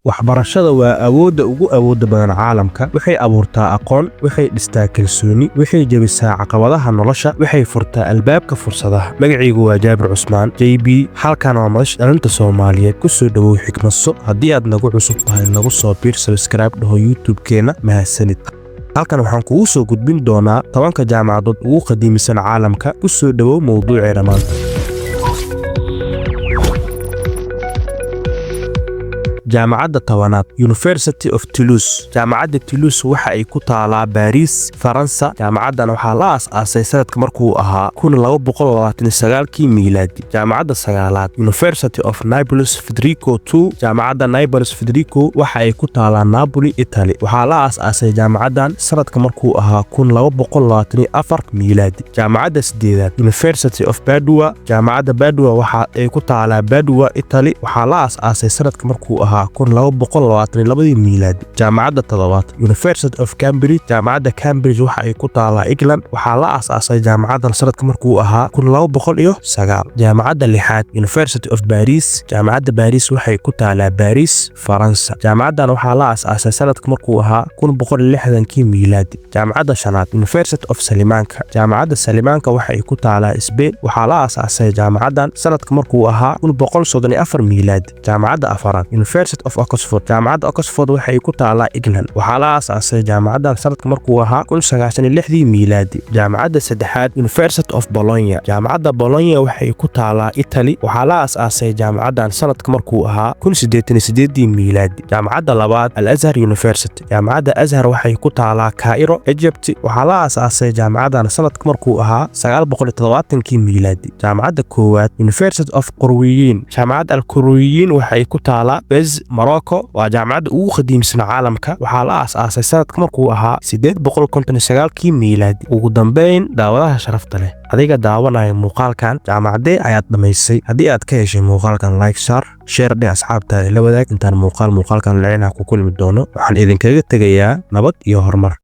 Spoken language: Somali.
waxbarashada waa awoodda ugu awoodda badan caalamka. Waxay abuurtaa aqoon, waxay dhistaa kalsooni, waxay jebisaa caqabadaha nolosha, waxay furtaa albaabka fursadaha. Magacaygu waa Jaabir Cusmaan JB, halkan waa madasha dhalinta Soomaaliyeed. ku soo dhawow xikmadso. haddii aad nagu cusub tahay nagu soo biir subscribe dhaho YouTube-keena. mahadsanid. halkan waxaan kugu soo gudbin doonaa 10 jaamacadood ugu qadiimisan caalamka. ku soo dhawow mowduuceena maanta. jaamacadda tobanaad University of Toulouse. jaamacadda Toulouse waxa ay ku taalaa Paris, Faransa. jaamacaddan waxaa la aasaasay sanadka markuu ahaa 1229 miilaadi. jaamacadda sagaalaad University of Naples Federico II. jaamacadda Naples Federico waxa ay ku taalaa Napoli, Italy. waxaa la aasaasay jaamacaddan sanadka markuu ahaa 1224 miilaadi. jaamacadda sideedaad University of Padua. jaamacadda Padua waxa ay ku taalaa Padua, Italy. waxaa la aasaasay sanadka markuu ahaa 1222 miilaadi. jaamacadda toddobaad University of Cambridge. jaamacadda Cambridge waxa ay ku taalaa England. waxaa la aasaasay jaamacaddan sanadka markuu ahaa 1209. jaamacadda lixaad University of Paris. jaamacadda Paris waxay ku taalaa Paris, Faransa. jaamacaddan waxaa la aasaasay sanadka markuu ahaa 1160 miilaadi. jaamacadda shanaad University of Salamanca. jaamacadda Salamanca waxay ku taalaa Spain. waxaa la aasaasay jaamacaddan sanadka markuu ahaa 1134 miilaadi. jaamacadda afaraad University of Oxford. jaamacadda Oxford waxay ku taalaa England. waxaa la aasaasay jaamacaddan sanadka markuu ahaa 1996 miilaadi. jaamacadda saddexaad University of Bologna. jaamacadda Bologna waxay ku taalaa Italy. waxaa la aasaasay jaamacaddan sanadka markuu ahaa 1988 miilaadi. jaamacadda labaad Al-Azhar University. jaamacadda Azhar waxay ku taalaa Cairo, Egypt. waxaa la aasaasay jaamacaddan sanadka markuu ahaa 970 miilaadi. jaamacadda koowaad University of Qurwiyin. jaamacadda Al-Qurwiyin waxay ku taalaa Fez, Morocco. waa jaamacadda ugu qadiimsan caalamka. waxaa la aasaasay sanadka markuu ahaa 859 miilaadi. ugu dambeyn, daawadaha sharafta leh, adiga daawanaya muuqaalkan jaamacadee ayaad dhamaysay? haddii aad ka heshay muuqaalkan like share dheh asxaabtaada la wadaag. intaan muuqaalkan lacinaha ku kulmi doono, waxaan idinkaga tegayaa nabad iyo horumar.